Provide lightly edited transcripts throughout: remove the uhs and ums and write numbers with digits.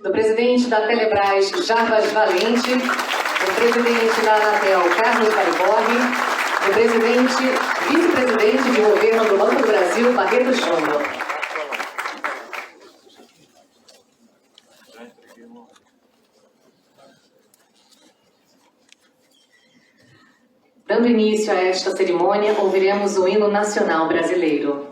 do presidente da Telebrás, Jarbas Valente, do presidente da Anatel, Carlos Bariborri, do vice-presidente de governo do Banco do Brasil, Barreto Júnior. Dando início a esta cerimônia, ouviremos o hino nacional brasileiro.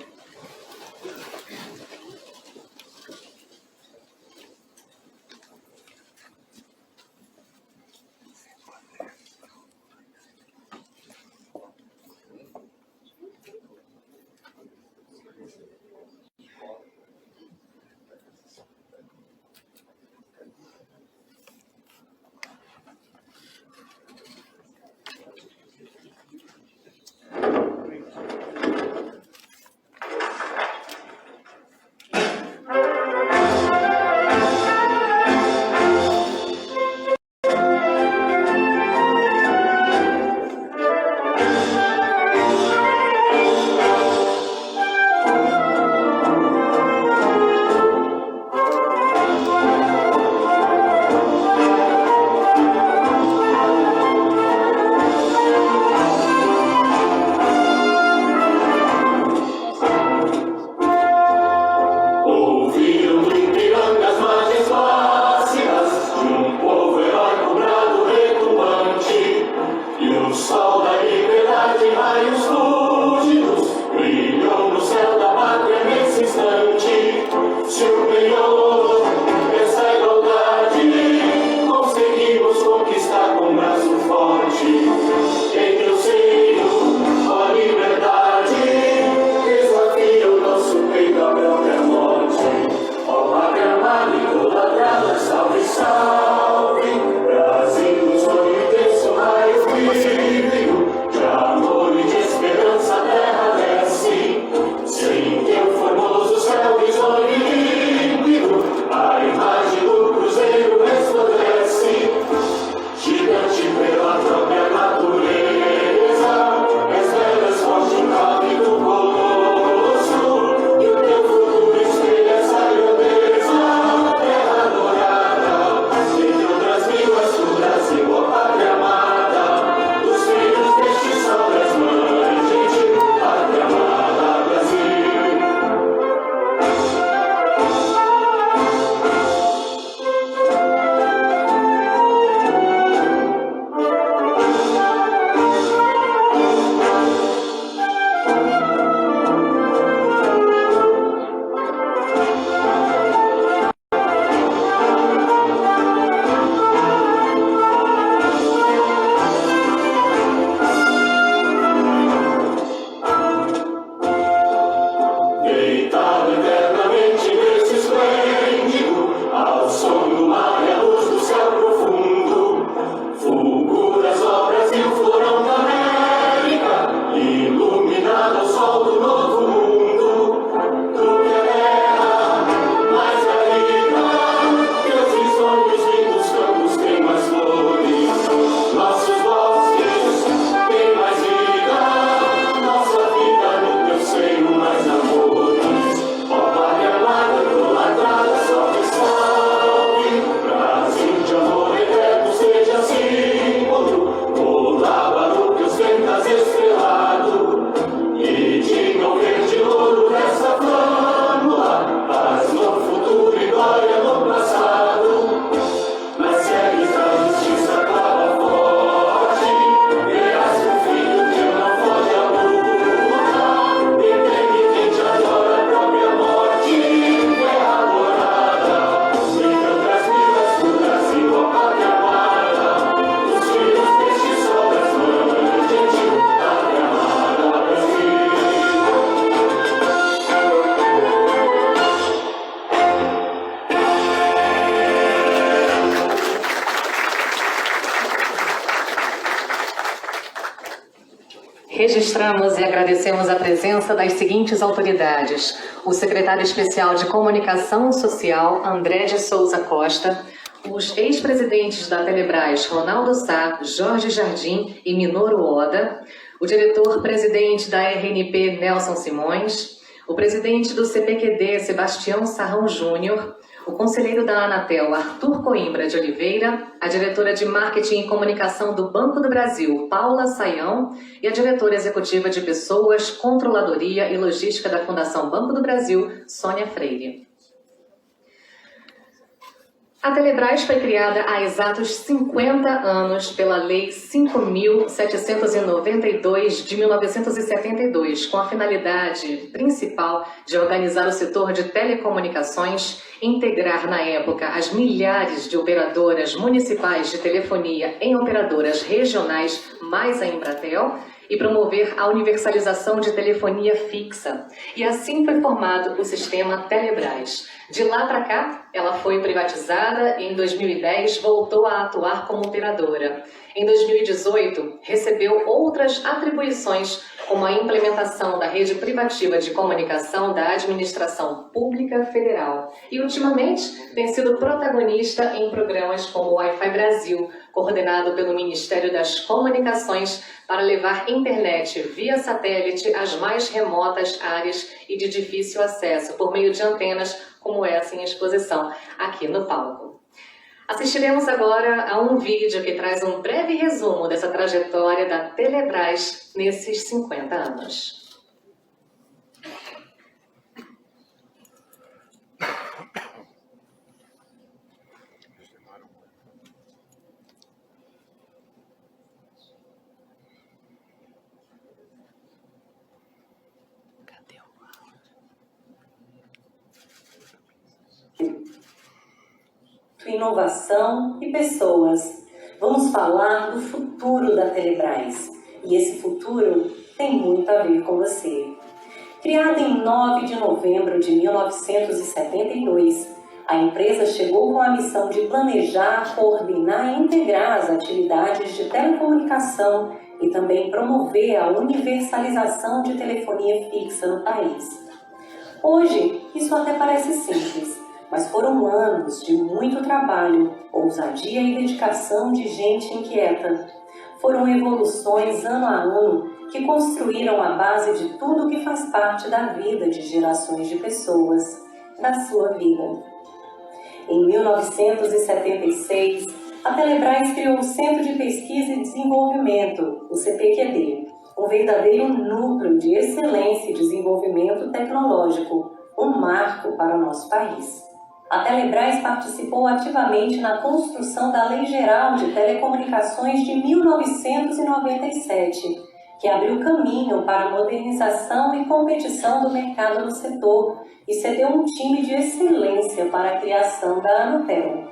Registramos e agradecemos a presença das seguintes autoridades: o secretário especial de Comunicação Social, André de Souza Costa, os ex-presidentes da Telebrás, Ronaldo Sá, Jorge Jardim e Minoru Oda, o diretor-presidente da RNP, Nelson Simões, o presidente do CPQD, Sebastião Sarrão Júnior, o conselheiro da Anatel, Arthur Coimbra de Oliveira, a diretora de Marketing e Comunicação do Banco do Brasil, Paula Saião, e a diretora executiva de Pessoas, Controladoria e Logística da Fundação Banco do Brasil, Sônia Freire. A Telebrás foi criada há exatos 50 anos pela Lei 5.792 de 1972, com a finalidade principal de organizar o setor de telecomunicações, integrar na época as milhares de operadoras municipais de telefonia em operadoras regionais mais a Embratel e promover a universalização de telefonia fixa. E assim foi formado o sistema Telebrás. De lá para cá, ela foi privatizada e em 2010 voltou a atuar como operadora. Em 2018, recebeu outras atribuições, como a implementação da rede privativa de comunicação da Administração Pública Federal. E, ultimamente, tem sido protagonista em programas como o Wi-Fi Brasil, coordenado pelo Ministério das Comunicações, para levar internet via satélite às mais remotas áreas e de difícil acesso, por meio de antenas como essa em exposição aqui no palco. Assistiremos agora a um vídeo que traz um breve resumo dessa trajetória da Telebrás nesses 50 anos. Inovação e pessoas. Vamos falar do futuro da Telebrás. E esse futuro tem muito a ver com você. Criada em 9 de novembro de 1972, a empresa chegou com a missão de planejar, coordenar e integrar as atividades de telecomunicação e também promover a universalização de telefonia fixa no país. Hoje, isso até parece simples, mas foram anos de muito trabalho, ousadia e dedicação de gente inquieta. Foram evoluções ano a ano que construíram a base de tudo que faz parte da vida de gerações de pessoas, da sua vida. Em 1976, a Telebrás criou o Centro de Pesquisa e Desenvolvimento, o CPQD, um verdadeiro núcleo de excelência e desenvolvimento tecnológico, um marco para o nosso país. A Telebrás participou ativamente na construção da Lei Geral de Telecomunicações de 1997, que abriu caminho para a modernização e competição do mercado no setor e cedeu um time de excelência para a criação da Anatel.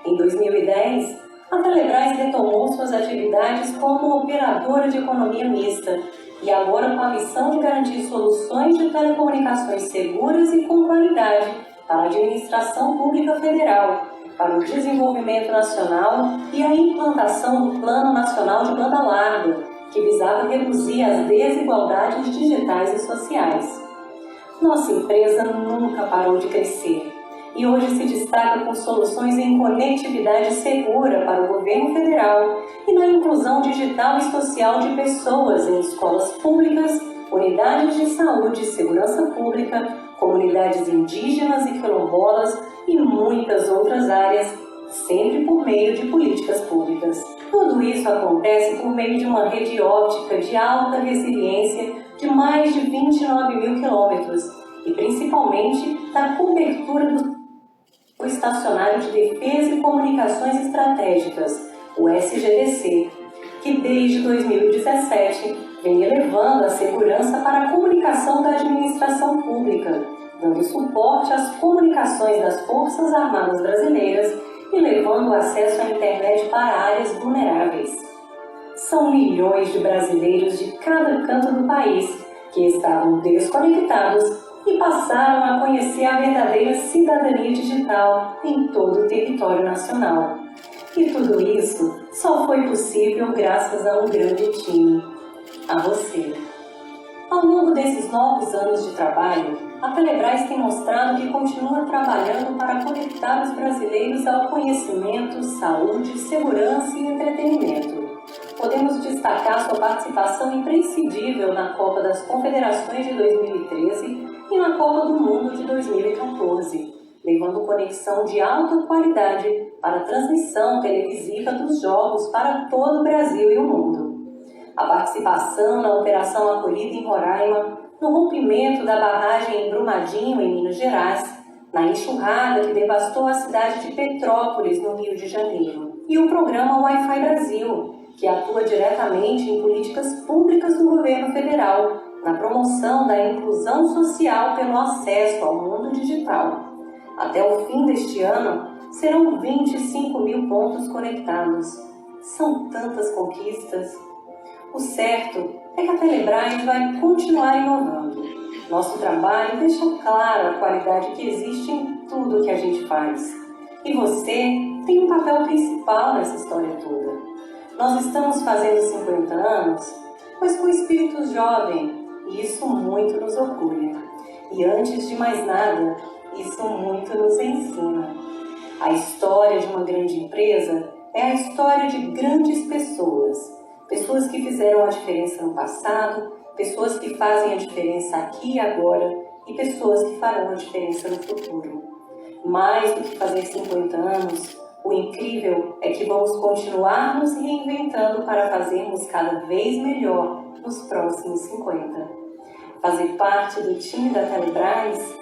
Em 2010, a Telebrás retomou suas atividades como operadora de economia mista e agora com a missão de garantir soluções de telecomunicações seguras e com qualidade para a Administração Pública Federal, para o desenvolvimento nacional e a implantação do Plano Nacional de Banda Larga, que visava reduzir as desigualdades digitais e sociais. Nossa empresa nunca parou de crescer e hoje se destaca com soluções em conectividade segura para o governo federal e na inclusão digital e social de pessoas em escolas públicas, unidades de saúde e segurança pública, comunidades indígenas e quilombolas e muitas outras áreas, sempre por meio de políticas públicas. Tudo isso acontece por meio de uma rede óptica de alta resiliência de mais de 29 mil quilômetros e principalmente da cobertura do Estacionário de Defesa e Comunicações Estratégicas, o SGDC, que desde 2017 vem elevando a segurança para a comunicação da administração pública, dando suporte às comunicações das Forças Armadas Brasileiras e levando o acesso à internet para áreas vulneráveis. São milhões de brasileiros de cada canto do país que estavam desconectados e passaram a conhecer a verdadeira cidadania digital em todo o território nacional. E tudo isso só foi possível graças a um grande time, a você. Ao longo desses novos anos de trabalho, a Telebrás tem mostrado que continua trabalhando para conectar os brasileiros ao conhecimento, saúde, segurança e entretenimento. Podemos destacar sua participação imprescindível na Copa das Confederações de 2013 e na Copa do Mundo de 2014. levando conexão de alta qualidade para a transmissão televisiva dos jogos para todo o Brasil e o mundo. A participação na Operação Acolhida em Roraima, no rompimento da barragem em Brumadinho, em Minas Gerais, na enxurrada que devastou a cidade de Petrópolis, no Rio de Janeiro, e o programa Wi-Fi Brasil, que atua diretamente em políticas públicas do governo federal, na promoção da inclusão social pelo acesso ao mundo digital. Até o fim deste ano, serão 25 mil pontos conectados. São tantas conquistas. O certo é que a Telebrás vai continuar inovando. Nosso trabalho deixa claro a qualidade que existe em tudo que a gente faz. E você tem um papel principal nessa história toda. Nós estamos fazendo 50 anos, mas com espírito jovem, e isso muito nos orgulha. E antes de mais nada, isso muito nos ensina. A história de uma grande empresa é a história de grandes pessoas. Pessoas que fizeram a diferença no passado, pessoas que fazem a diferença aqui e agora e pessoas que farão a diferença no futuro. Mais do que fazer 50 anos, o incrível é que vamos continuar nos reinventando para fazermos cada vez melhor nos próximos 50. Fazer parte do time da Telebrás,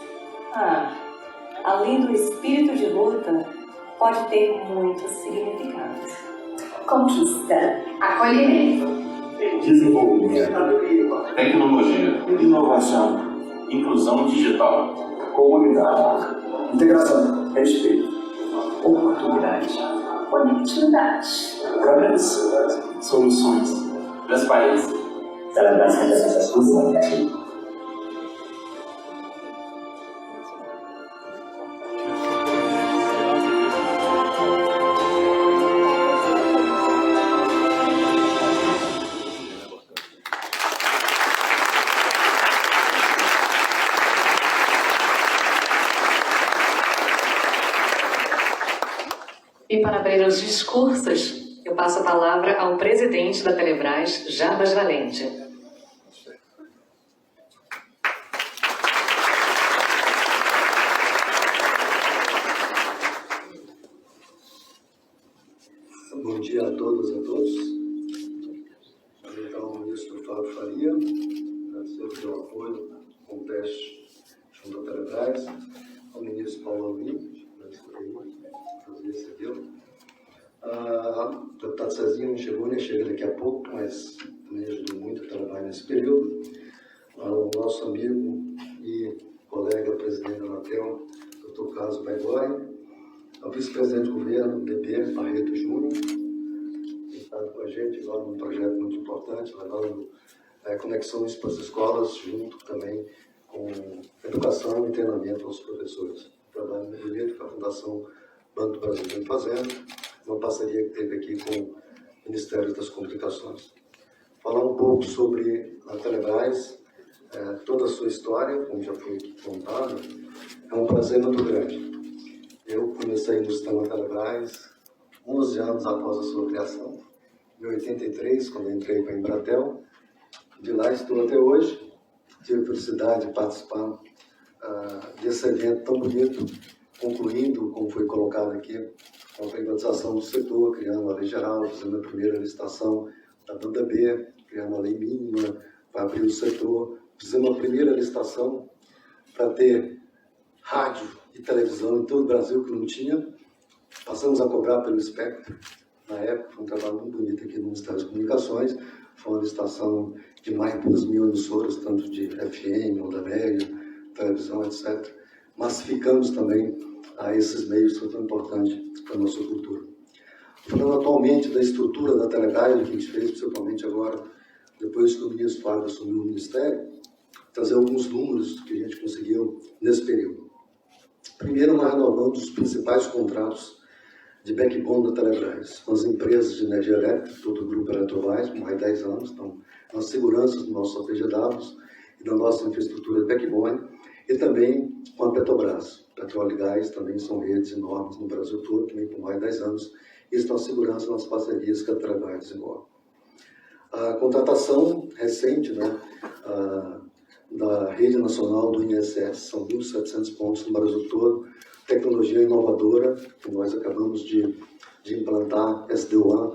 além do espírito de luta, pode ter muitos significados. Conquista, acolhimento, desenvolvimento, tecnologia, inovação, inclusão digital, comunidade, integração, respeito, oportunidade, conectividade, progresso, soluções, transparência. Telebrás representa exclusivamente. E para abrir os discursos, eu passo a palavra ao presidente da Telebrás, Jarbas Valente. Bom dia a todas e a todos. Então, o ministro Fábio Faria, agradecer o apoio com o teste junto à Telebrás, ao ministro Paulo Alvim, prazer recebê-lo. A deputada Cezinha não chegou, nem chega daqui a pouco, mas também ajudou muito a trabalhar nesse período. Ao nosso amigo e colega presidente da Anatel, Dr. Carlos Baigói, ao vice-presidente do governo, DB Barreto Júnior, que está com a gente agora num projeto muito importante, levando conexões para as escolas, junto também com educação e treinamento aos professores. Trabalho muito bonito que a Fundação Banco do Brasil vem fazendo, uma parceria que teve aqui com o Ministério das Comunicações. Falar um pouco sobre a Telebrás, toda a sua história, como já foi aqui contado, é um prazer muito grande. Eu comecei no sistema Telebrás 11 anos após a sua criação, em 83, quando eu entrei para a Embratel. De lá estou até hoje. Tive a felicidade de participar desse evento tão bonito, concluindo, como foi colocado aqui, com a privatização do setor, criando a lei geral, fazendo a primeira licitação da banda B, criando a lei mínima para abrir o setor, fizemos a primeira licitação para ter rádio e televisão em todo o Brasil, que não tinha. Passamos a cobrar pelo espectro. Na época, foi um trabalho muito bonito aqui no Ministério das Comunicações. Foi uma licitação de mais de 2.000 emissoras, tanto de FM, onda média, televisão, etc. Massificamos também a esses meios que são tão importantes para a nossa cultura. Falando atualmente da estrutura da Telebrás, que a gente fez, principalmente agora, depois que o ministro Fábio assumiu o Ministério, trazer alguns números que a gente conseguiu nesse período. Primeiro, nós renovamos os principais contratos de backbone da Telebrás, com as empresas de energia elétrica, todo o grupo Eletrobras, por mais de 10 anos, então, nas seguranças dos nossos APGWs e da nossa infraestrutura de backbone, e também com a Petrobras. Petróleo e gás também são redes enormes no Brasil todo, também por mais de 10 anos, e estão segurança nas parcerias que a Telebrás desenvolve. A contratação recente, da rede nacional do INSS, são 1.700 pontos no Brasil todo, tecnologia inovadora, que nós acabamos de implantar SD-WAN,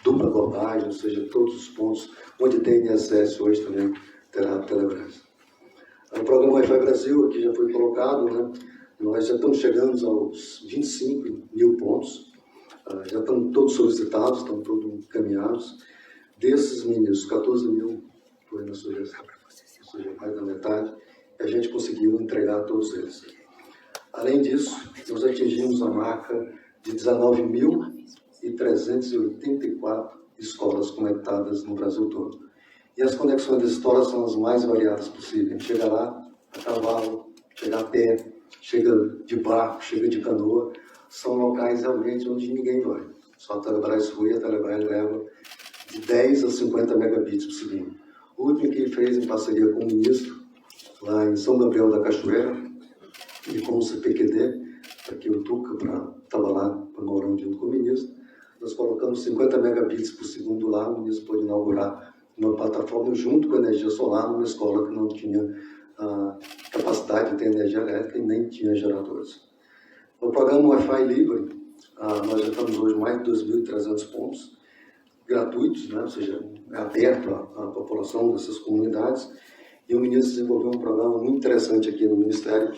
dupla abordagem, ou seja, todos os pontos onde tem INSS hoje também terá Telebrás. O programa Wi-Fi Brasil, aqui já foi colocado, né? Nós já estamos chegando aos 25 mil pontos, já estão todos solicitados, estão todos encaminhados. Desses ministros, 14 mil foi na sugestão, ou seja, mais da metade, e a gente conseguiu entregar todos eles. Além disso, nós atingimos a marca de 19.384 escolas conectadas no Brasil todo. E as conexões das escolas são as mais variadas possíveis. Chega lá a cavalo, chega a pé, chega de barco, chega de canoa. São locais realmente onde ninguém vai. Só a Telebrás foi, a Telebrás leva de 10 a 50 megabits por segundo. O último que ele fez em parceria com o ministro, lá em São Gabriel da Cachoeira, e com o CPQD, aqui o Tuca, estava lá morando junto com o ministro, nós colocamos 50 megabits por segundo lá, o ministro pôde inaugurar uma plataforma junto com a energia solar numa escola que não tinha capacidade de ter energia elétrica e nem tinha geradores. O programa Wi-Fi Livre, nós já estamos hoje mais de 2.300 pontos gratuitos, né? Ou seja, é aberto à população dessas comunidades, e o ministro desenvolveu um programa muito interessante aqui no Ministério,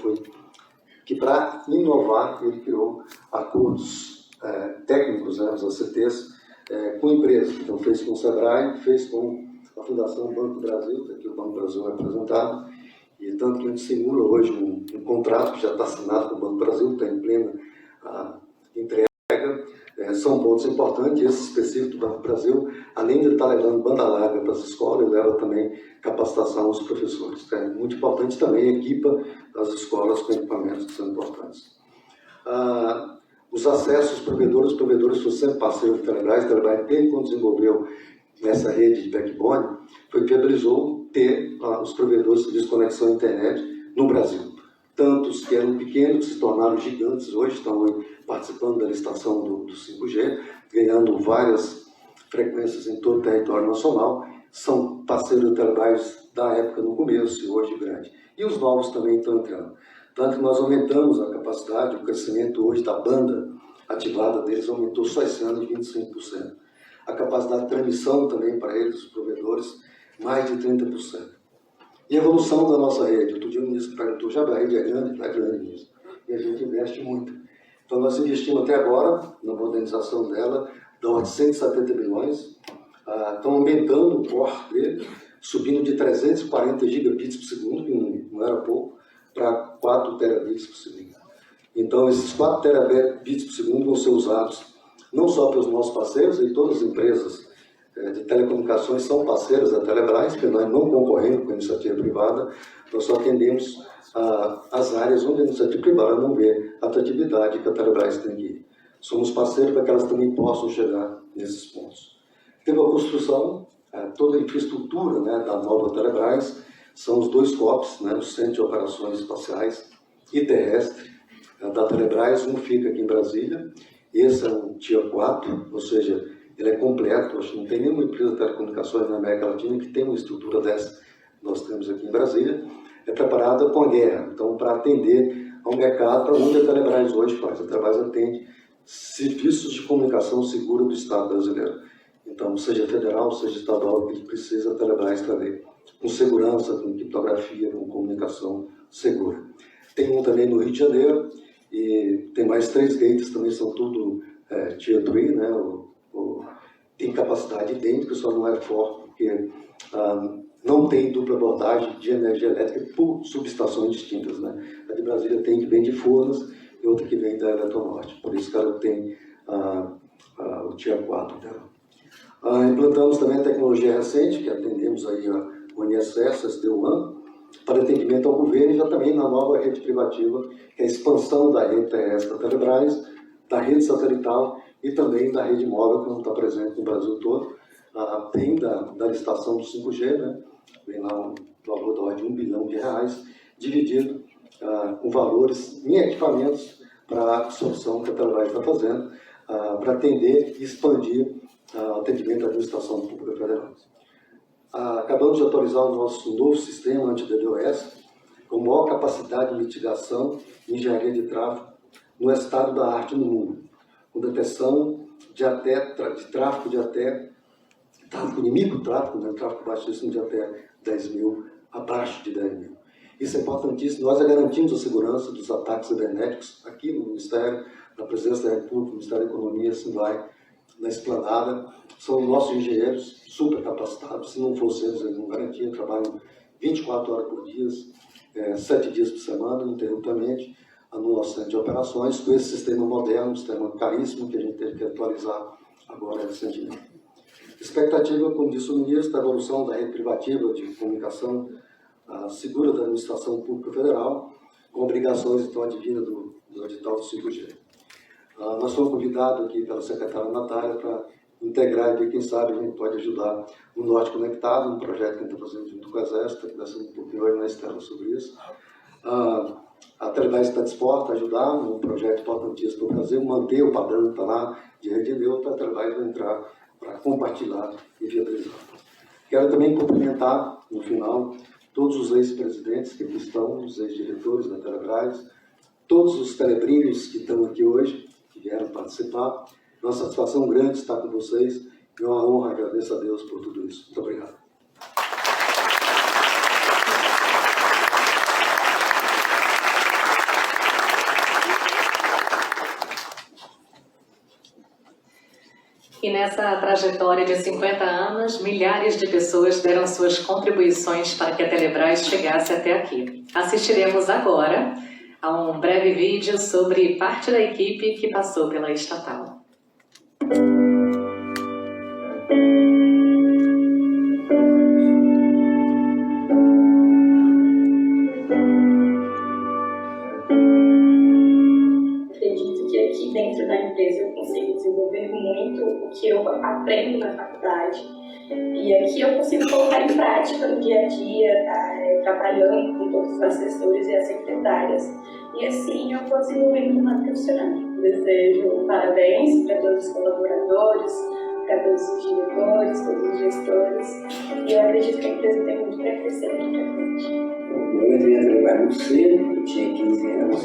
que para inovar, ele criou acordos técnicos, né, os ACTs, com empresas. Então, fez com o SEBRAE, fez com a Fundação Banco do Brasil, aqui o Banco do Brasil é representado, e tanto que a gente simula hoje um contrato que já está assinado com o Banco do Brasil, está em plena entrega. São pontos importantes, esse específico do Banco do Brasil, além de estar levando banda larga para as escolas, leva também capacitação aos professores. É muito importante também, equipa as escolas com equipamentos que são importantes. Os acessos, os provedores foram sempre parceiros do Telebrás. O Telebrás, desde quando desenvolveu essa rede de backbone, viabilizou ter os provedores de serviço de conexão à internet no Brasil. Tantos que eram pequenos, que se tornaram gigantes hoje, estão participando da licitação do 5G, ganhando várias frequências em todo o território nacional, são parceiros do Telebrás da época no começo e hoje grande. E os novos também estão entrando. Tanto que nós aumentamos a capacidade, o crescimento hoje da banda ativada deles aumentou só esse ano de 25%. A capacidade de transmissão também para eles, os provedores, mais de 30%. E a evolução da nossa rede. Outro dia o ministro perguntou, já a rede é grande mesmo. E a gente investe muito. Então nós investimos até agora na modernização dela, dá 870 milhões. Estão aumentando o core dele, subindo de 340 gigabits por segundo, que não era pouco, para 4 terabits por segundo. Então esses 4 terabits por segundo vão ser usados não só pelos nossos parceiros, e todas as empresas de telecomunicações são parceiras da Telebrás, porque nós não concorremos com a iniciativa privada, nós só atendemos as áreas onde a iniciativa privada não vê a atratividade que a Telebrás tem que ir. Somos parceiros para que elas também possam chegar nesses pontos. Teve a construção, toda a infraestrutura, né, da nova Telebrás, são os 2 COPs, né, o Centro de Operações Espaciais e Terrestre da Telebrás. Um fica aqui em Brasília, esse é um Tier 4, ou seja, ele é completo. Acho que não tem nenhuma empresa de telecomunicações na América Latina que tenha uma estrutura dessa que nós temos aqui em Brasília. É preparada com a guerra, então para atender a um mercado para onde a Telebrás hoje faz. A Telebrás atende serviços de comunicação segura do Estado brasileiro. Então, seja federal, seja estadual, ele precisa a Telebrás trazer com segurança, com criptografia, com comunicação segura. Tem um também no Rio de Janeiro, e tem mais 3 gates também, são tudo Tier 3, né? Tem capacidade idêntica, só não é forte, porque não tem dupla abordagem de energia elétrica por subestações distintas, né? A de Brasília tem que vem de Furnas e outra que vem da Eletronorte, por isso que ela tem o Tier 4 dela. Implantamos também a tecnologia recente, que atendemos aí o INSS, SD-WAN, para atendimento ao governo, e já também na nova rede privativa, que é a expansão da rede terrestre da Telebrás, da rede satelital e também da rede móvel, que não está presente no Brasil todo. Tem da licitação do 5G, né? Vem lá um valor da ordem de R$1 bilhão, dividido com valores em equipamentos para a absorção que a Telebrás está fazendo, para atender e expandir o atendimento à administração pública federal. Acabamos de atualizar o nosso novo sistema anti-DDoS, com maior capacidade de mitigação e engenharia de tráfego no estado da arte no mundo, com detecção de tráfego de microtráfego, né, tráfego baixíssimo de até 10 mil, abaixo de 10 mil. Isso é importantíssimo. Nós garantimos a segurança dos ataques cibernéticos aqui no Ministério, na Presidência da República, no Ministério da Economia, assim vai, na Esplanada. São nossos engenheiros super capacitados. Se não fossem eles, não garantiam. Trabalham 24 horas por dia, 7 dias por semana, ininterruptamente, no nosso centro de operações, com esse sistema moderno, um sistema caríssimo, que a gente teve que atualizar agora recentemente. Expectativa, como disse o ministro, da evolução da rede privativa de comunicação segura da administração pública federal, com obrigações, então, advindas do edital do 5G. Nós fomos convidados aqui pela secretária Natália para integrar e ver, quem sabe, a gente pode ajudar o Norte Conectado, um projeto que a gente está fazendo junto com o Exército, que vai ser um pouquinho hoje na Estela sobre isso. A Telebrás está disposta a ajudar no projeto importantíssimo para o Brasil, manter o padrão que está lá de rede neutra, a Telebrás vai entrar para compartilhar e viabilizar. Quero também cumprimentar, no final, todos os ex-presidentes que aqui estão, os ex-diretores da Telebrás, todos os telebrinhos que estão aqui hoje, que vieram participar. É uma satisfação grande estar com vocês e é uma honra, agradeço a Deus por tudo isso. Muito obrigado. E nessa trajetória de 50 anos, milhares de pessoas deram suas contribuições para que a Telebrás chegasse até aqui. Assistiremos agora a um breve vídeo sobre parte da equipe que passou pela estatal. Acredito que aqui dentro da empresa eu consigo desenvolver muito o que eu aprendo na faculdade. E aqui eu consigo colocar em prática no dia a dia, trabalhando com todos os assessores e as secretárias. E assim eu vou desenvolvendo uma profissional. Desejo parabéns para todos os colaboradores, para todos os diretores, todos os gestores. E eu acredito que a empresa tem muito para crescer aqui para frente. Eu entrei a trabalhar muito cedo, eu tinha 15 anos,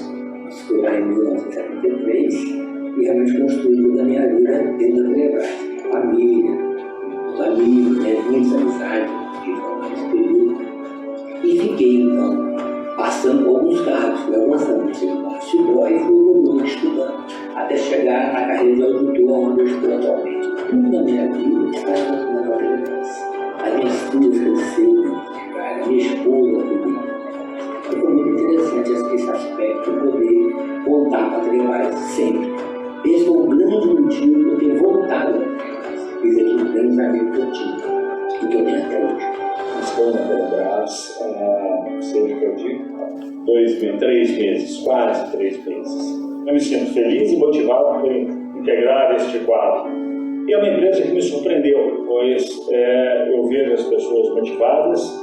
fui lá em 1973 e realmente construí toda a minha vida dentro da Telebrás. Família, os amigos, muitas amizades, nesse período. E fiquei, então, passando por alguns cargos, fui avançando, fui office boy e fui evoluindo, estudando, até chegar à carreira de auditor, onde eu estou atualmente. Tudo na minha vida está relacionado à Telebrás. As minhas filhas cresceram, a minha esposa também. E foi muito interessante esse aspecto de poder voltar para a Telebrás sempre. Esse foi um grande motivo de eu ter voltado para a Telebrás. Fiz aqui um grande amigo que eu tinha, e que eu tenho até hoje. Estou na Telebrás há cerca de 3 meses, quase 3 meses. Eu me sinto feliz e motivado por integrar este quadro. E é uma empresa que me surpreendeu, pois eu vejo as pessoas motivadas,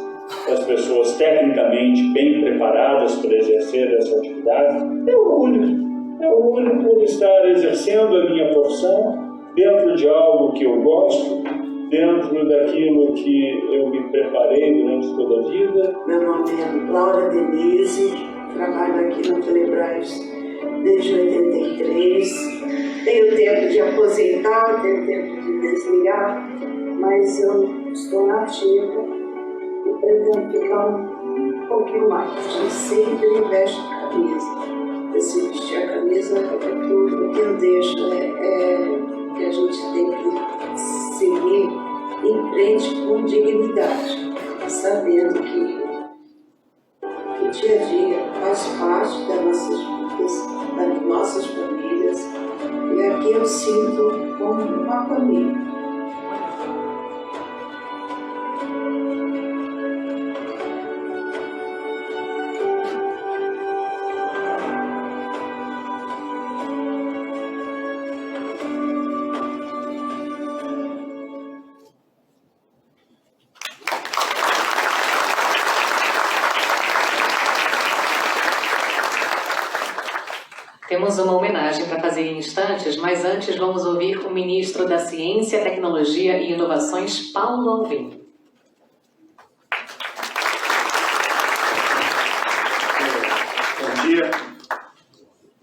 as pessoas tecnicamente bem preparadas para exercer essa atividade. É orgulho por estar exercendo a minha profissão dentro de algo que eu gosto, dentro daquilo que eu me preparei durante toda a vida. Meu nome é Laura Denise, trabalho aqui na Telebrás desde 83. Tenho tempo de aposentar, tenho tempo de desligar, mas eu estou na ativa e pretendo ficar um pouquinho mais. A gente sempre veste a camisa. Se vestir a camisa, tudo que eu deixo que a gente tem que seguir em frente com dignidade, sabendo que o dia a dia faz parte das nossas vidas, das nossas famílias, e aqui eu sinto como uma família. Temos uma homenagem para fazer em instantes, mas antes vamos ouvir o ministro da Ciência, Tecnologia e Inovações, Paulo Alvim. dia.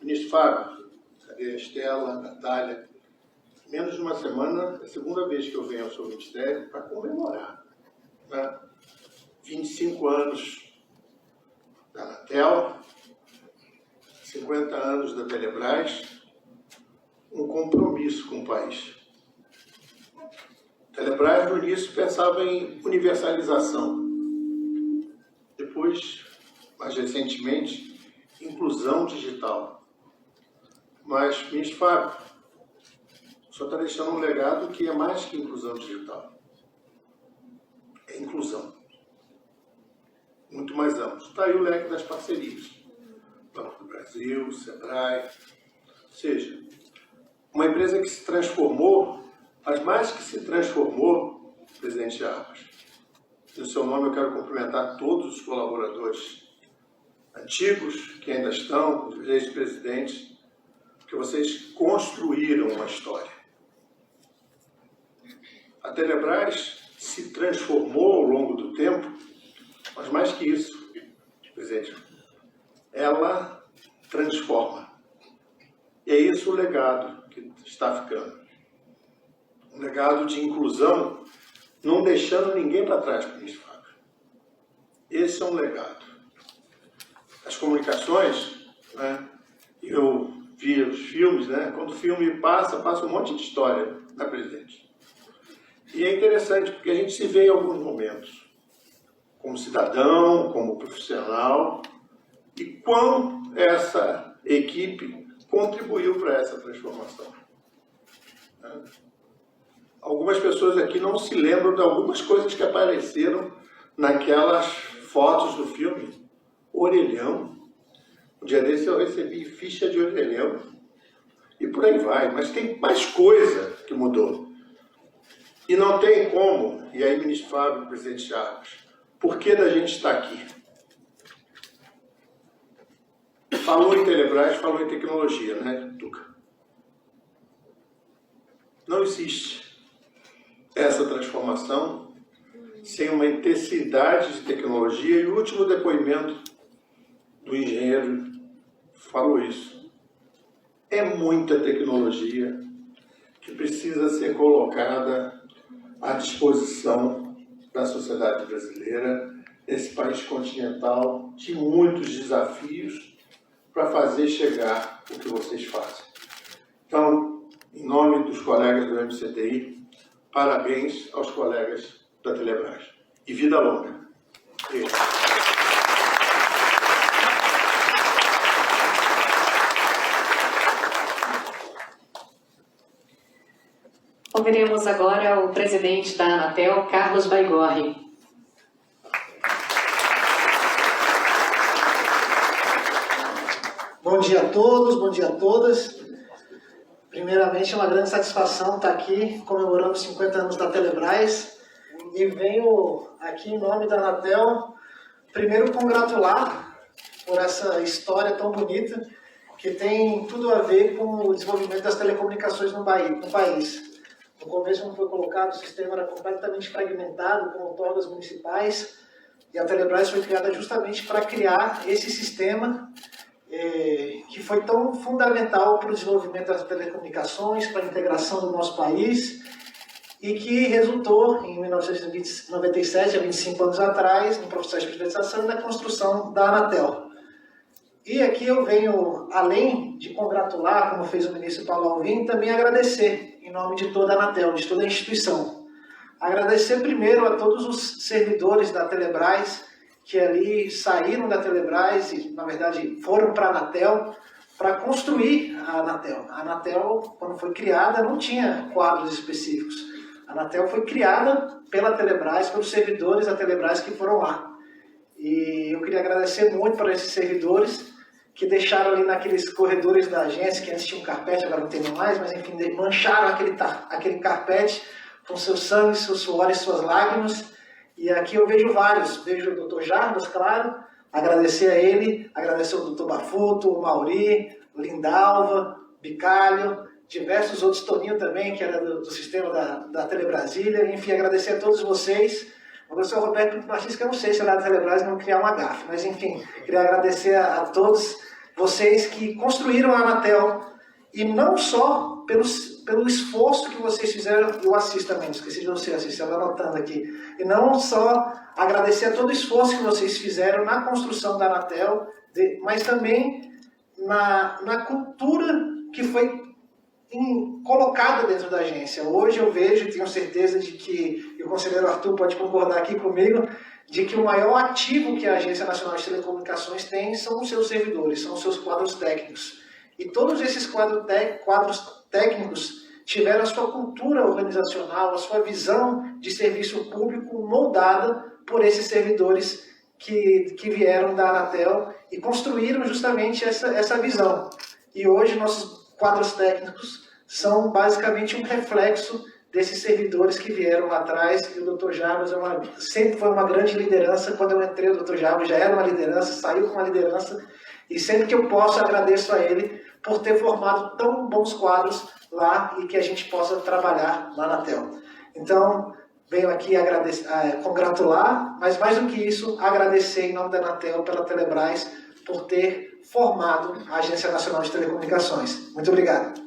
Ministro Fábio, cadê a Estela, a Natália? Menos de uma semana, é a segunda vez que eu venho ao seu ministério para comemorar, né? 25 anos da Anatel, 50 anos da Telebrás, um compromisso com o país. A Telebrás, no início, pensava em universalização. Depois, mais recentemente, inclusão digital. Mas, ministro Fábio, o senhor está deixando um legado que é mais que inclusão digital. É inclusão. Muito mais amplo. Está aí o leque das parcerias. Banco do Brasil, Sebrae. Ou seja, uma empresa que se transformou, mas mais que se transformou, presidente Jarbas. No seu nome eu quero cumprimentar todos os colaboradores antigos, que ainda estão, os ex-presidentes, porque vocês construíram uma história. A Telebrás se transformou ao longo do tempo, mas mais que isso, presidente, ela transforma. E é isso o legado que está ficando. Um legado de inclusão, não deixando ninguém para trás, ministro Fábio. Esse é um legado. As comunicações, né? Eu vi os filmes, né? Quando o filme passa um monte de história, né, presidente? E é interessante, porque a gente se vê em alguns momentos, como cidadão, como profissional, e quão essa equipe contribuiu para essa transformação. Né? Algumas pessoas aqui não se lembram de algumas coisas que apareceram naquelas fotos do filme. Orelhão. Um dia desse eu recebi ficha de orelhão. E por aí vai. Mas tem mais coisa que mudou. E não tem como, e aí, ministro Fábio, presidente Jarbas, por que da gente estar aqui? Falou em Telebrás, falou em tecnologia, né, Tuca? Não existe essa transformação sem uma intensidade de tecnologia, e o último depoimento do engenheiro falou isso. É muita tecnologia que precisa ser colocada à disposição da sociedade brasileira, nesse país continental, de muitos desafios para fazer chegar o que vocês fazem. Então, em nome dos colegas do MCTI, parabéns aos colegas da Telebrás. E vida longa. Ouviremos agora o presidente da Anatel, Carlos Baigorre. Bom dia a todos, bom dia a todas. Primeiramente, é uma grande satisfação estar aqui comemorando 50 anos da Telebrás e venho aqui em nome da Anatel, primeiro congratular por essa história tão bonita que tem tudo a ver com o desenvolvimento das telecomunicações no país. No começo, como foi colocado, o sistema era completamente fragmentado, com outorgas municipais, e a Telebrás foi criada justamente para criar esse sistema que foi tão fundamental para o desenvolvimento das telecomunicações, para a integração do nosso país, e que resultou, em 1997, há 25 anos atrás, no processo de privatização e na construção da Anatel. E aqui eu venho, além de congratular, como fez o ministro Paulo Alvim, também agradecer, em nome de toda a Anatel, de toda a instituição. Agradecer primeiro a todos os servidores da Telebrás, que ali saíram da Telebrás e, na verdade, foram para a Anatel para construir a Anatel. A Anatel, quando foi criada, não tinha quadros específicos. A Anatel foi criada pela Telebrás, pelos servidores da Telebrás que foram lá. E eu queria agradecer muito para esses servidores que deixaram ali naqueles corredores da agência, que antes tinha um carpete, agora não tem mais, mas enfim, mancharam aquele carpete com seu sangue, seu suor e suas lágrimas. E aqui eu vejo vários, vejo o Dr. Jarbas, claro, agradecer a ele, agradecer ao Dr. Bafuto, o Mauri, o Lindalva, Bicalho, diversos outros, Toninho também, que era do sistema da Telebrasília, enfim, agradecer a todos vocês. O professor Roberto Martins, que eu não sei se era da Telebrás não criar uma gafe, mas enfim, queria agradecer a todos vocês que construíram a Anatel, e não só pelo esforço que vocês fizeram, eu assisto também, esqueci de você assistir, estava anotando aqui, e não só agradecer a todo o esforço que vocês fizeram na construção da Anatel, mas também na cultura que foi colocada dentro da agência. Hoje eu vejo e tenho certeza de que, e o conselheiro Arthur pode concordar aqui comigo, de que o maior ativo que a Agência Nacional de Telecomunicações tem são os seus servidores, são os seus quadros técnicos. E todos esses quadros técnicos tiveram a sua cultura organizacional, a sua visão de serviço público moldada por esses servidores que vieram da Anatel e construíram justamente essa visão. E hoje nossos quadros técnicos são basicamente um reflexo desses servidores que vieram lá atrás. E o Dr. Jarbas sempre foi uma grande liderança. Quando eu entrei, o Dr. Jarbas já era uma liderança, saiu com uma liderança. E sempre que eu posso, agradeço a ele por ter formado tão bons quadros lá e que a gente possa trabalhar lá na Anatel. Então, venho aqui congratular, mas mais do que isso, agradecer em nome da Anatel pela Telebrás por ter formado a Agência Nacional de Telecomunicações. Muito obrigado.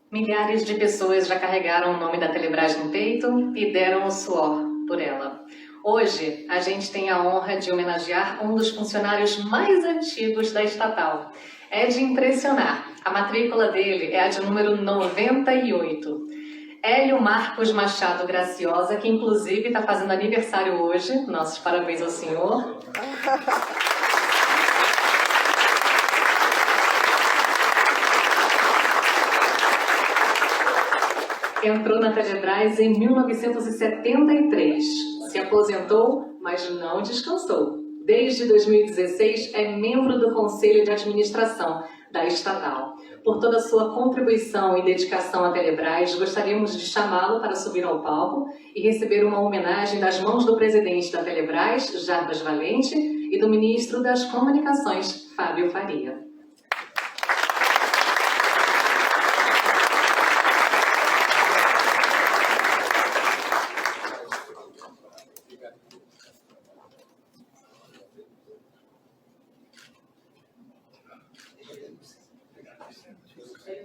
Milhares de pessoas já carregaram o nome da Telebrás no peito e deram o suor por ela. Hoje, a gente tem a honra de homenagear um dos funcionários mais antigos da estatal. É de impressionar. A matrícula dele é a de número 98. Hélio Marcos Machado Graciosa, que inclusive está fazendo aniversário hoje. Nossos parabéns ao senhor. Entrou na Telebrás em 1973. Se aposentou, mas não descansou. Desde 2016 é membro do Conselho de Administração da estatal. Por toda a sua contribuição e dedicação à Telebrás, gostaríamos de chamá-lo para subir ao palco e receber uma homenagem das mãos do presidente da Telebrás, Jarbas Valente, e do ministro das Comunicações, Fábio Faria.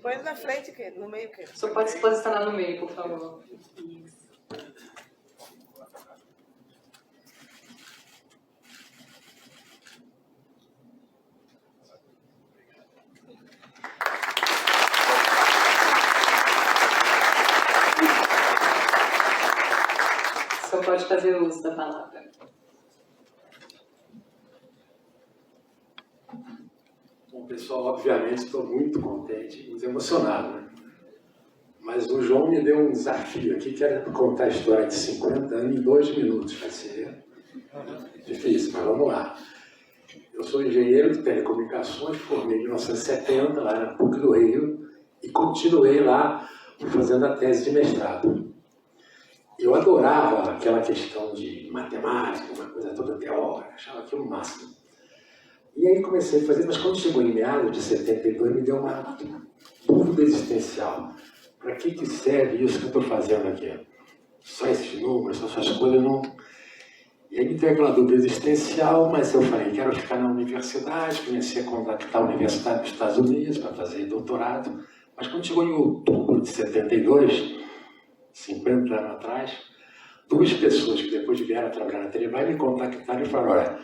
Põe na frente, no meio. Só pode se posicionar no meio, por favor. Só pode fazer uso da palavra. Bom, pessoal, obviamente estou muito contente e muito emocionado, né? Mas o João me deu um desafio aqui, que era contar a história de 50 anos em 2 minutos. Vai ser difícil, mas vamos lá. Eu sou engenheiro de telecomunicações, formei em 1970 lá na PUC do Rio e continuei lá fazendo a tese de mestrado. Eu adorava aquela questão de matemática, uma coisa toda teórica, achava aquilo o máximo. E aí comecei a fazer, mas quando chegou em meados de 72, me deu uma dúvida existencial. Para que serve isso que eu estou fazendo aqui? Só esses números, só essas coisas, não... E aí me deu aquela dúvida existencial, mas eu falei, quero ficar na universidade, comecei a contactar a Universidade dos Estados Unidos para fazer doutorado. Mas quando chegou em outubro de 72, 50 anos atrás, 2 pessoas que depois vieram trabalhar na Telebrás me contactaram e falaram, olha,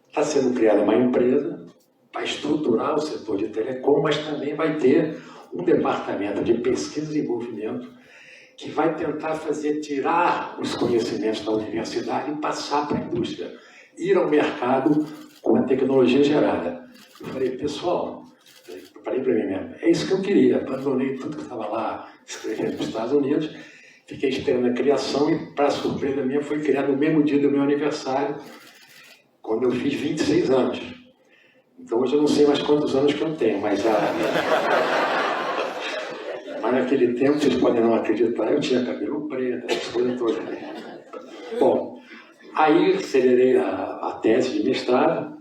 está sendo criada uma empresa para estruturar o setor de telecom, mas também vai ter um departamento de pesquisa e desenvolvimento que vai tentar tirar os conhecimentos da universidade e passar para a indústria, ir ao mercado com a tecnologia gerada. Eu falei, pessoal, eu falei para mim mesmo, é isso que eu queria. Abandonei tudo que estava lá escrevendo nos Estados Unidos, fiquei esperando a criação e, para surpresa minha, foi criado no mesmo dia do meu aniversário, quando eu fiz 26 anos. Então hoje eu não sei mais quantos anos que eu tenho, mas naquele tempo, vocês podem não acreditar, eu tinha cabelo preto, essas coisas todas. Bom, aí acelerei a tese de mestrado,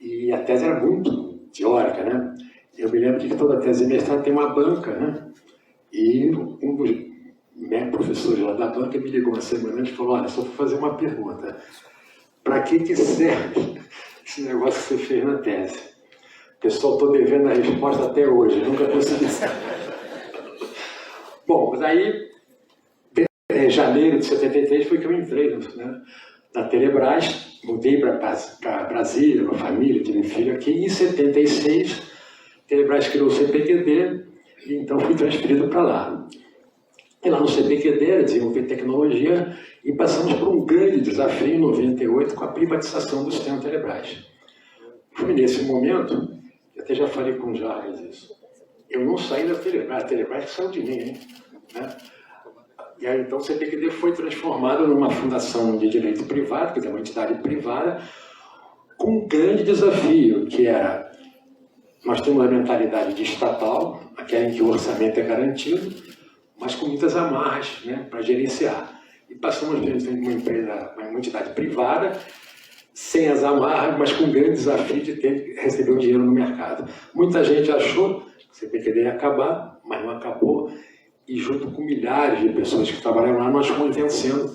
e a tese era muito teórica, né? eu me lembro que toda tese de mestrado tem uma banca, né? E um dos professores lá da banca me ligou uma semana antes e falou: olha, só vou fazer uma pergunta. Para que serve esse negócio que você fez na tese? Pessoal, estou devendo a resposta até hoje, nunca consegui saber. Bom, mas aí, em janeiro de 73 foi que eu entrei, né, na Telebrás, mudei para Brasília, com a família, tive filho aqui, e em 76 a Telebrás criou o CPQD, e então fui transferido para lá. E lá no CPQD, desenvolver tecnologia, e passamos por um grande desafio em 98 com a privatização do sistema Telebrás. Foi nesse momento, eu até já falei com o Jarvis isso, eu não saí da Telebrás, a Telebrás que saiu de mim, hein? Né? E aí, então, o CPQD foi transformado numa fundação de direito privado, que é uma entidade privada, com um grande desafio, que era, nós temos a mentalidade de estatal, aquela em que o orçamento é garantido, mas com muitas amarras, né, para gerenciar. E passamos de uma entidade privada, sem as amarras, mas com um grande desafio de receber o dinheiro no mercado. Muita gente achou que o CPQD ia acabar, mas não acabou. E junto com milhares de pessoas que trabalham lá, nós fomos vencendo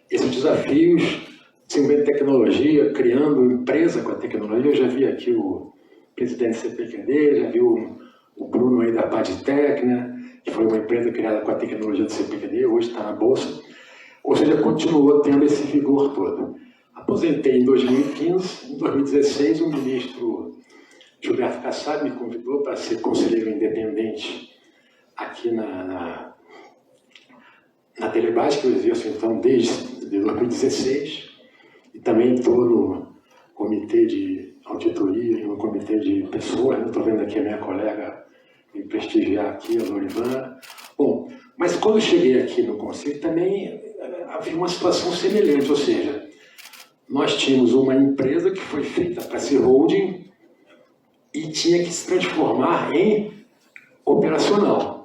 esses desafios, desenvolvendo tecnologia, criando empresa com a tecnologia. Eu já vi aqui o presidente do CPQD, já vi o Bruno aí da Padtech, né, que foi uma empresa criada com a tecnologia do CPQD, hoje está na Bolsa. Ou seja, continuou tendo esse vigor todo. Aposentei em 2015, em 2016 o ministro Gilberto Kassab me convidou para ser conselheiro independente aqui na Telebrás, que eu exerço então desde 2016, e também estou no comitê de auditoria e no comitê de pessoas, estou vendo aqui a minha colega me prestigiar aqui, a Lorivana. Bom, mas quando eu cheguei aqui no conselho também havia uma situação semelhante, ou seja, nós tínhamos uma empresa que foi feita para ser holding e tinha que se transformar em operacional.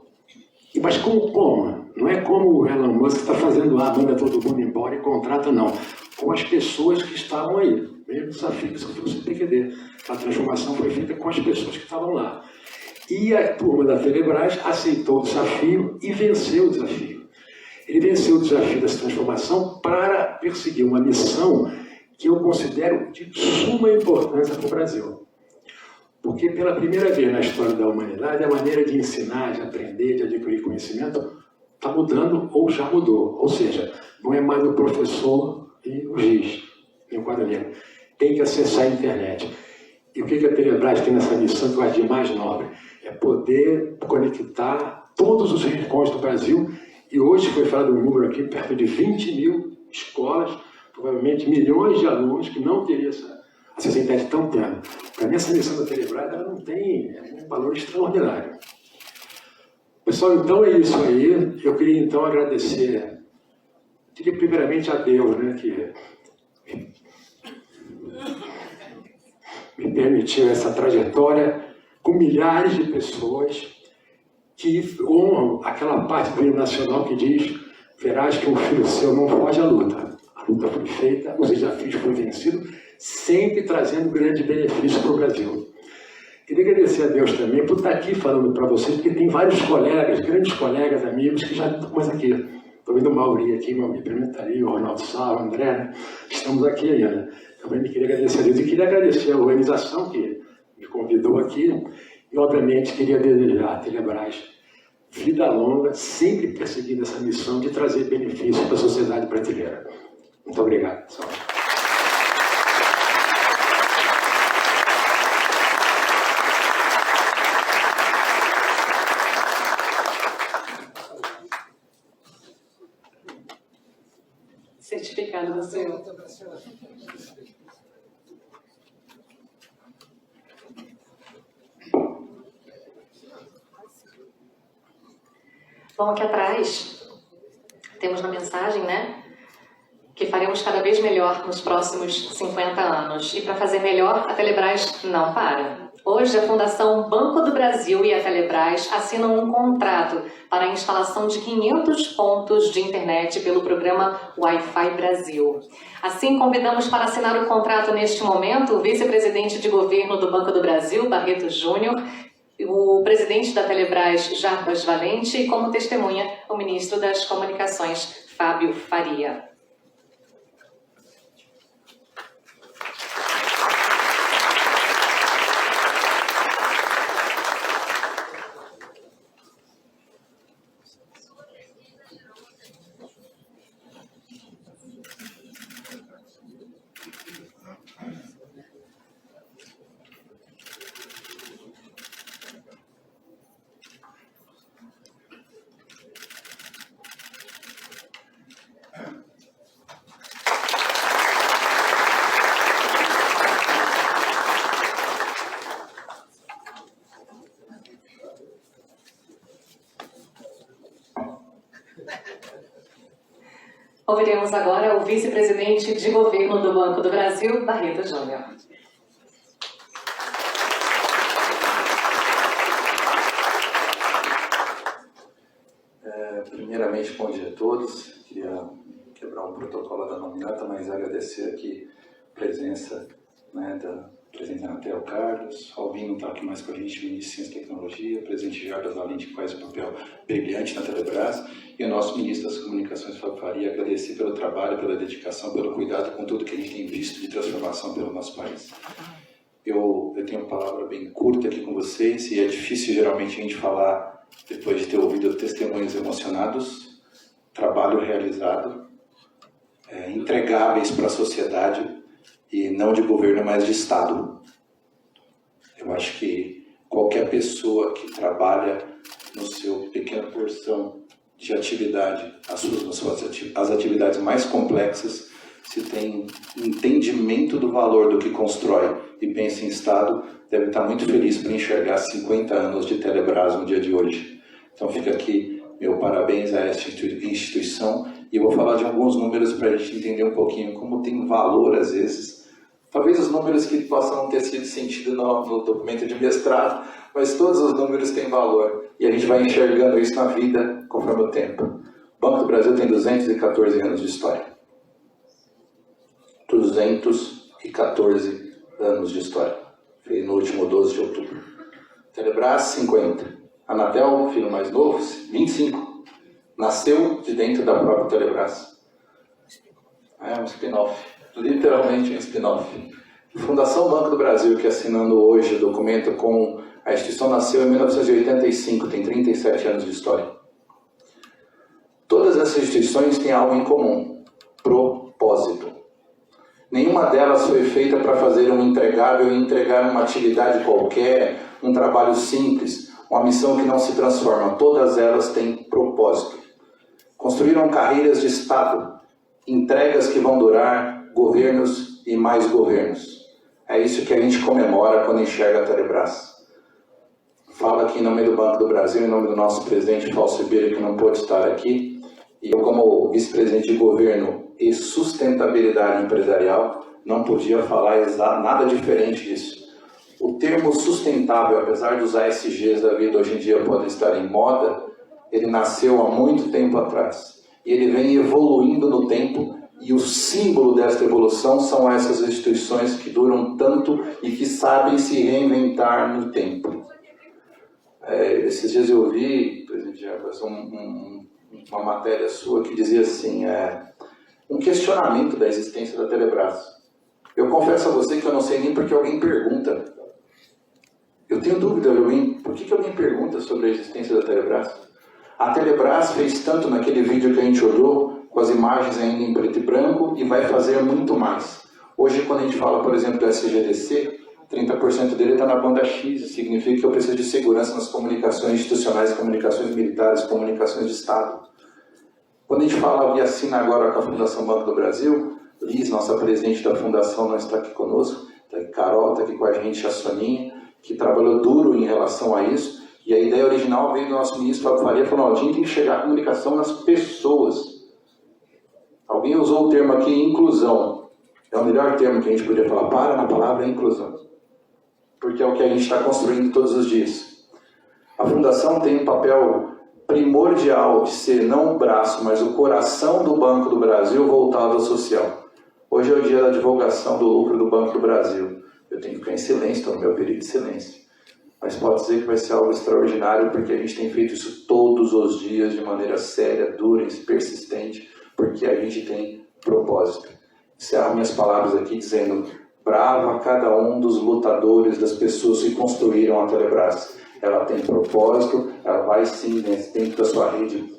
Mas como? Não é como o Elon Musk está fazendo lá, manda todo mundo embora e contrata, não. Com as pessoas que estavam aí. Mesmo desafio que foi o CPQD. A transformação foi feita com as pessoas que estavam lá. E a turma da Telebrás aceitou o desafio e venceu o desafio. Ele venceu o desafio dessa transformação para perseguir uma missão que eu considero de suma importância para o Brasil. Porque pela primeira vez na história da humanidade, a maneira de ensinar, de aprender, de adquirir conhecimento está mudando ou já mudou. Ou seja, não é mais o professor e o giz, nem o quadro negro. Tem que acessar a internet. E o que a Telebrás tem nessa missão que eu acho de mais nobre? É poder conectar todos os rincões do Brasil. E hoje foi falado um número aqui, perto de 20 mil escolas, provavelmente milhões de alunos que não teriam acesso à internet tão tendo. Para mim, essa missão da Telebrás ela não tem um valor extraordinário. Pessoal, então é isso aí. Eu queria então agradecer, primeiramente a Deus, né, que me permitiu essa trajetória com milhares de pessoas que honram aquela parte do hino nacional que diz: verás que um filho seu não foge à luta. A luta foi feita, os desafios foram vencidos, sempre trazendo grande benefício para o Brasil. Queria agradecer a Deus também por estar aqui falando para vocês, porque tem vários colegas, grandes colegas, amigos, que já estão mais aqui. Estou vendo o Mauri aqui, o Mauri Pimentari, o Ronaldo Sá, o André, né? Estamos aqui ainda. Também queria agradecer a Deus e queria agradecer a organização que me convidou aqui. E, obviamente, queria desejar a Telebrás vida longa, sempre perseguindo essa missão de trazer benefícios para a sociedade brasileira. Muito obrigado, pessoal. Certificado do senhor. Bom, aqui atrás temos na mensagem, né, que faremos cada vez melhor nos próximos 50 anos. E para fazer melhor, a Telebrás não para. Hoje, a Fundação Banco do Brasil e a Telebrás assinam um contrato para a instalação de 500 pontos de internet pelo programa Wi-Fi Brasil. Assim, convidamos para assinar o contrato neste momento o vice-presidente de governo do Banco do Brasil, Barreto Júnior, o presidente da Telebrás, Jarbas Valente, e como testemunha, o ministro das Comunicações, Fábio Faria. Ouviremos agora o vice-presidente de governo do Banco do Brasil, Barreto Júnior. Primeiramente, bom dia a todos. Queria quebrar um protocolo da nominata, mas agradecer aqui a presença da presidente Anatel Carlos, Albino não está aqui mais com a gente, ministro de Ciência e Tecnologia, o presidente Jarbas Valente, que faz um papel brilhante na Telebrás, e o nosso ministro das Comunicações, Fábio Faria, agradecer pelo trabalho, pela dedicação, pelo cuidado com tudo que a gente tem visto de transformação pelo nosso país. Eu tenho uma palavra bem curta aqui com vocês, e é difícil geralmente a gente falar, depois de ter ouvido testemunhos emocionados, trabalho realizado, entregáveis para a sociedade, e não de governo, mas de Estado. Eu acho que qualquer pessoa que trabalha no seu pequena porção de atividade, as atividades mais complexas, se tem entendimento do valor do que constrói e pensa em Estado, deve estar muito feliz por enxergar 50 anos de Telebrás no dia de hoje. Então fica aqui meu parabéns a esta instituição e eu vou falar de alguns números para a gente entender um pouquinho como tem valor às vezes. Talvez os números que possam não ter sido sentido no documento de mestrado, mas todos os números têm valor. E a gente vai enxergando isso na vida conforme o tempo. O Banco do Brasil tem 214 anos de história. 214 anos de história. Foi no último 12 de outubro. Telebrás, 50. Anatel, filho mais novo, 25. Nasceu de dentro da própria Telebrás. É um spin-off. Literalmente um spin-off. Fundação Banco do Brasil, que assinando hoje o documento com a instituição, nasceu em 1985, tem 37 anos de história. Todas essas instituições têm algo em comum: propósito. Nenhuma delas foi feita para fazer um entregável e entregar uma atividade qualquer, um trabalho simples, uma missão que não se transforma. Todas elas têm propósito. Construíram carreiras de Estado, entregas que vão durar governos e mais governos. É isso que a gente comemora quando enxerga a Telebrás. Falo aqui em nome do Banco do Brasil, em nome do nosso presidente Fausto Ribeiro, que não pôde estar aqui, e eu, como vice-presidente de governo e sustentabilidade empresarial, não podia falar nada diferente disso. O termo sustentável, apesar dos ASGs da vida hoje em dia podem estar em moda, ele nasceu há muito tempo atrás. E ele vem evoluindo no tempo. E o símbolo desta evolução são essas instituições que duram tanto e que sabem se reinventar no tempo. Esses dias eu vi, presidente Jarbas, uma matéria sua que dizia assim, um questionamento da existência da Telebrás. Eu confesso a você que eu não sei nem porque alguém pergunta. Eu tenho dúvida, por que alguém pergunta sobre a existência da Telebrás? A Telebrás fez tanto naquele vídeo que a gente olhou, com as imagens ainda em preto e branco, e vai fazer muito mais. Hoje, quando a gente fala, por exemplo, do SGDC, 30% dele está na banda X, significa que eu preciso de segurança nas comunicações institucionais, comunicações militares, comunicações de Estado. Quando a gente fala e assina agora com a Fundação Banco do Brasil, Liz, nossa presidente da Fundação, não está aqui conosco, está aqui Carol, está aqui com a gente, a Soninha, que trabalhou duro em relação a isso, e a ideia original veio do nosso ministro Fábio Faria, falando, a gente tem que chegar a comunicação nas pessoas. Alguém usou o termo aqui, inclusão. É o melhor termo que a gente podia falar. Para na palavra inclusão. Porque é o que a gente está construindo todos os dias. A Fundação tem um papel primordial de ser não o braço, mas o coração do Banco do Brasil voltado ao social. Hoje é o dia da divulgação do lucro do Banco do Brasil. Eu tenho que ficar em silêncio, estou no meu período de silêncio. mas pode dizer que vai ser algo extraordinário, porque a gente tem feito isso todos os dias, de maneira séria, dura e persistente, porque a gente tem propósito. Encerro minhas palavras aqui dizendo: bravo a cada um dos lutadores, das pessoas que construíram a Telebrás. Ela tem propósito, ela vai sim, dentro da sua rede,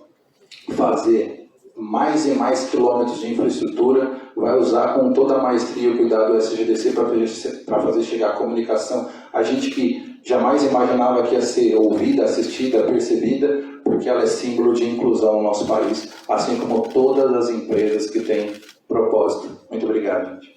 fazer mais e mais quilômetros de infraestrutura, vai usar com toda a maestria e o cuidado do SGDC para fazer chegar a comunicação. A gente que jamais imaginava que ia ser ouvida, assistida, percebida, porque ela é símbolo de inclusão no nosso país, assim como todas as empresas que têm propósito. Muito obrigado, gente.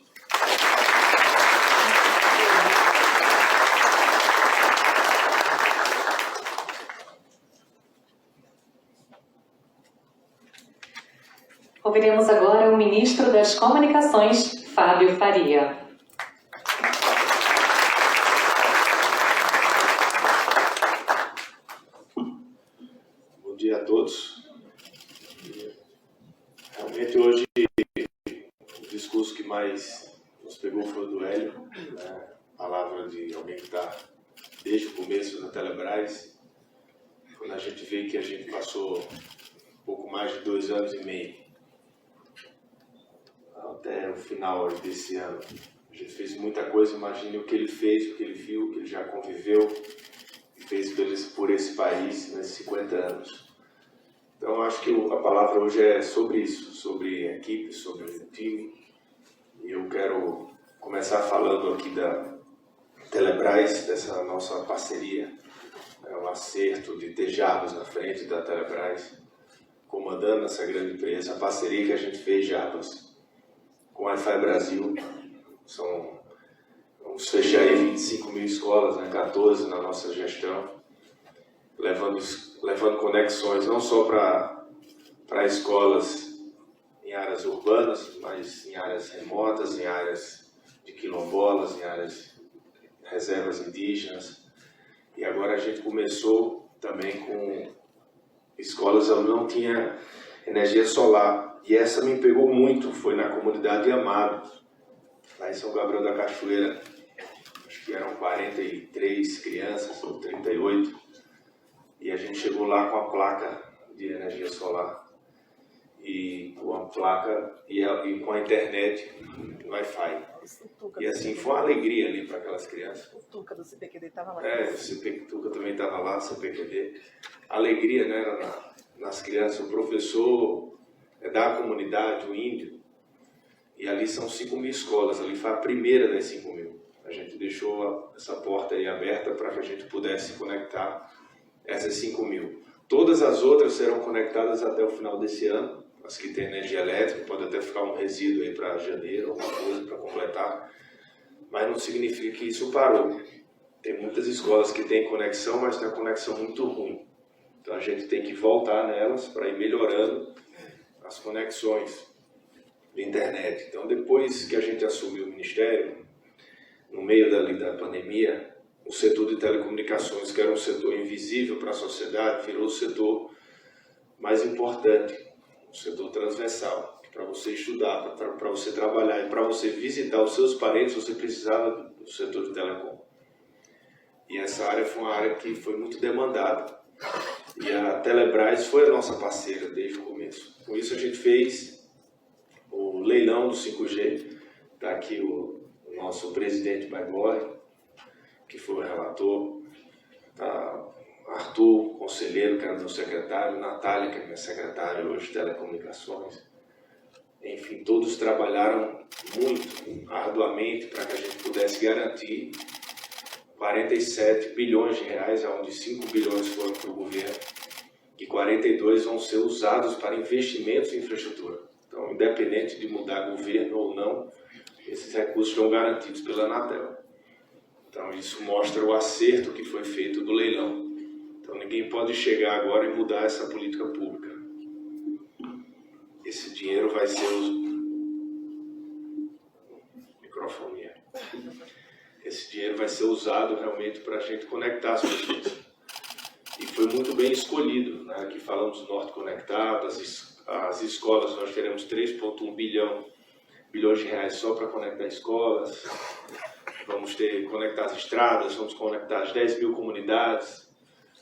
Ouviremos agora o ministro das Comunicações, Fábio Faria. Bom dia a todos. Realmente hoje o discurso que mais nos pegou foi o do Hélio, né? Palavra de alguém que está desde o começo da Telebrás, quando a gente vê que a gente passou pouco mais de 2 anos e meio até o final desse ano. A gente fez muita coisa, imagine o que ele fez, o que ele viu, o que ele já conviveu e fez por esse país nesses 50 anos. Então, acho que a palavra hoje é sobre isso, sobre equipe, sobre time. E eu quero começar falando aqui da Telebrás, dessa nossa parceria. É um acerto de ter Jarbas na frente da Telebrás, comandando essa grande empresa, a parceria que a gente fez, Jarbas, com a Wi-Fi Brasil. Vamos fechar aí 25 mil escolas, né, 14 na nossa gestão, levando conexões não só para escolas em áreas urbanas, mas em áreas remotas, em áreas de quilombolas, em áreas de reservas indígenas. E agora a gente começou também com escolas onde não tinha energia solar. E essa me pegou muito, foi na comunidade de Amado, lá em São Gabriel da Cachoeira. Acho que eram 43 crianças, ou 38. E a gente chegou lá com a placa de energia solar. E com a placa e com a internet, Wi-Fi. E assim, foi uma alegria ali para aquelas crianças. O Tuca do CPQD estava lá. O Tuca também estava lá, CPQD. Alegria, né, nas crianças. O professor da comunidade, o índio, e ali são 5 mil escolas, ali foi a primeira das 5 mil. A gente deixou essa porta aí aberta para que a gente pudesse conectar essas 5 mil. Todas as outras serão conectadas até o final desse ano, as que têm energia elétrica, pode até ficar um resíduo aí para janeiro, alguma coisa para completar, mas não significa que isso parou. Tem muitas escolas que têm conexão, mas tem a conexão muito ruim. Então a gente tem que voltar nelas para ir melhorando as conexões de internet. Então, depois que a gente assumiu o Ministério, no meio da pandemia, o setor de telecomunicações, que era um setor invisível para a sociedade, virou o setor mais importante, um setor transversal. Para você estudar, para você trabalhar e para você visitar os seus parentes, você precisava do setor de telecom. E essa área foi uma área que foi muito demandada. E a Telebrás foi a nossa parceira desde o começo. Com isso a gente fez o leilão do 5G. Está aqui o nosso presidente Baigorre, que foi o relator, Arthur, conselheiro, que era meu secretário, Natália, que é minha secretária hoje de telecomunicações. Enfim, todos trabalharam muito, arduamente, para que a gente pudesse garantir 47 bilhões de reais, onde 5 bilhões foram para o governo, e 42 vão ser usados para investimentos em infraestrutura. Então, independente de mudar governo ou não, esses recursos são garantidos pela Anatel. Então, isso mostra o acerto que foi feito do leilão. Então, ninguém pode chegar agora e mudar essa política pública. Esse dinheiro vai ser microfonia. Esse dinheiro vai ser usado realmente para a gente conectar as pessoas. E foi muito bem escolhido, né? Aqui falamos do Norte Conectado, as escolas, nós teremos 3,1 bilhões de reais só para conectar escolas. vamos conectar as estradas, vamos conectar as 10 mil comunidades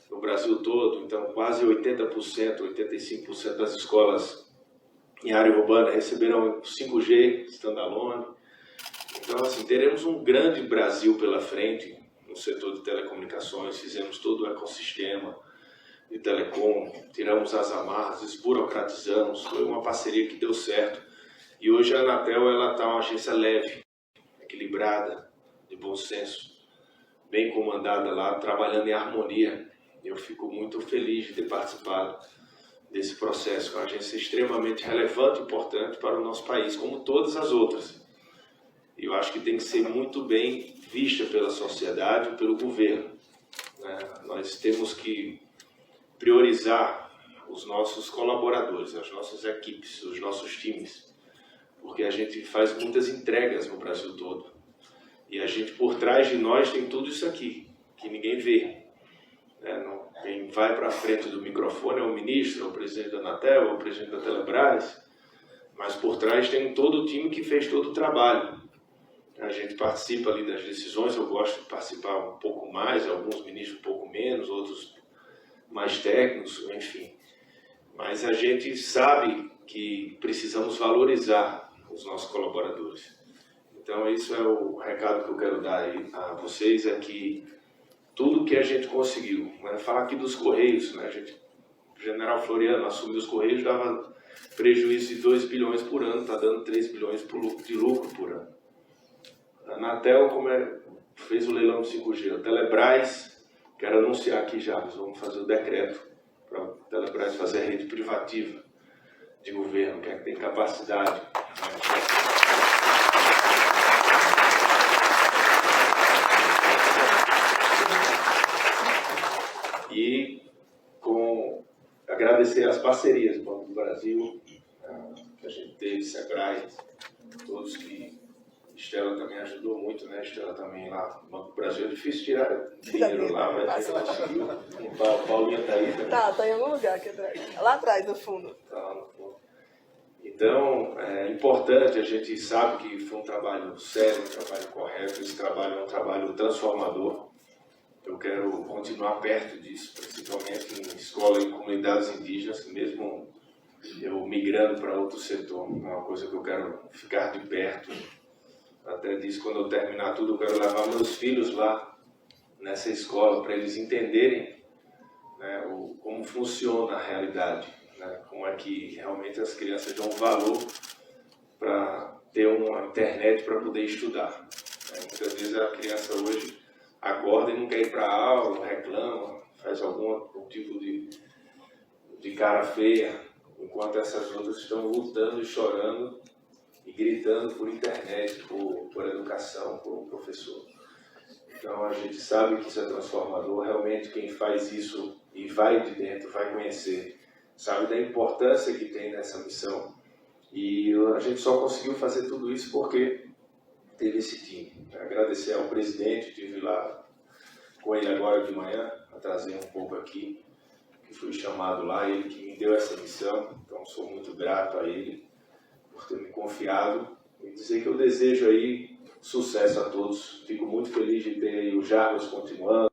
no Brasil todo, então quase 80%, 85% das escolas em área urbana receberão 5G standalone. Então, assim, teremos um grande Brasil pela frente no setor de telecomunicações, fizemos todo o ecossistema de telecom, tiramos as amarras, desburocratizamos, foi uma parceria que deu certo. E hoje a Anatel está uma agência leve, equilibrada, de bom senso, bem comandada lá, trabalhando em harmonia. Eu fico muito feliz de ter participado desse processo, que é uma agência extremamente relevante e importante para o nosso país, como todas as outras. E eu acho que tem que ser muito bem vista pela sociedade e pelo governo, né? Nós temos que priorizar os nossos colaboradores, as nossas equipes, os nossos times, porque a gente faz muitas entregas no Brasil todo. E a gente, por trás de nós, tem tudo isso aqui, que ninguém vê. Quem vai para a frente do microfone é o ministro, é o presidente da Anatel, é o presidente da Telebrás, mas por trás tem todo o time que fez todo o trabalho. A gente participa ali das decisões, eu gosto de participar um pouco mais, alguns ministros um pouco menos, outros mais técnicos, enfim. Mas a gente sabe que precisamos valorizar os nossos colaboradores. Então, isso é o recado que eu quero dar aí a vocês, é que tudo que a gente conseguiu, falar aqui dos Correios, né? O general Floriano assumiu os Correios, dava prejuízo de 2 bilhões por ano, está dando 3 bilhões de lucro por ano. A Anatel fez o leilão do 5G, a Telebrás, quero anunciar aqui já, nós vamos fazer o decreto para a Telebrás fazer a rede privativa de governo, que tem capacidade. E agradecer as parcerias do Banco do Brasil, que a gente teve, Sebrae, todos que... Estela também ajudou muito, né? Estela também lá no Banco do Brasil. É difícil tirar dinheiro lá, mas a gente conseguiu. O Paulinho está aí também. Tá em algum lugar aqui atrás. Lá atrás, no fundo. Está lá no fundo. Então, é importante, a gente sabe que foi um trabalho sério, um trabalho correto. Esse trabalho é um trabalho transformador. Eu quero continuar perto disso, principalmente em escola e comunidades indígenas, mesmo eu migrando para outro setor. É uma coisa que eu quero ficar de perto. Até disse, quando eu terminar tudo, eu quero levar meus filhos lá, nessa escola, para eles entenderem, né, como funciona a realidade, né, como é que realmente as crianças dão valor para ter uma internet para poder estudar. Muitas vezes a criança hoje acorda e não quer ir para a aula, reclama, faz algum tipo de cara feia, enquanto essas outras estão lutando e chorando e gritando por internet, por educação, por um professor. Então a gente sabe que isso é transformador, realmente quem faz isso e vai de dentro, vai conhecer, sabe da importância que tem nessa missão. E a gente só conseguiu fazer tudo isso porque teve esse time. Agradecer ao presidente, estive lá com ele agora de manhã, a trazer um pouco aqui, que fui chamado lá, ele que me deu essa missão, então sou muito grato a ele por ter me confiado e dizer que eu desejo aí sucesso a todos. Fico muito feliz de ter aí o Jarbas continuando.